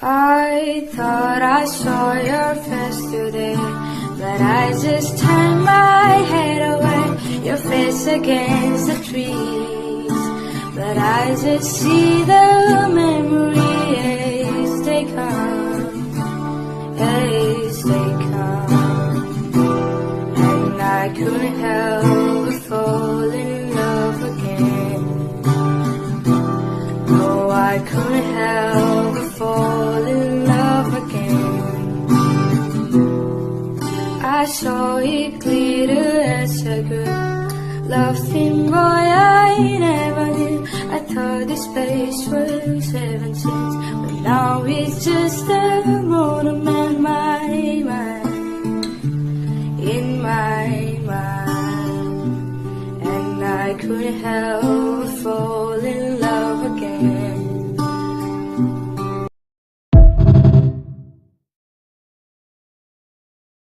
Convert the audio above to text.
I thought I saw your face today, but I just turned my head away. Your face against the trees, but I just see the memories. They come, yes, they come, and I couldn't help but fall in love again. No, I couldn't help but fall in love again. I saw it glitter as a good laughing boy I never knew. I thought this place was heaven since, but now it's just a monument in my mind, in my mind, and I couldn't help but fall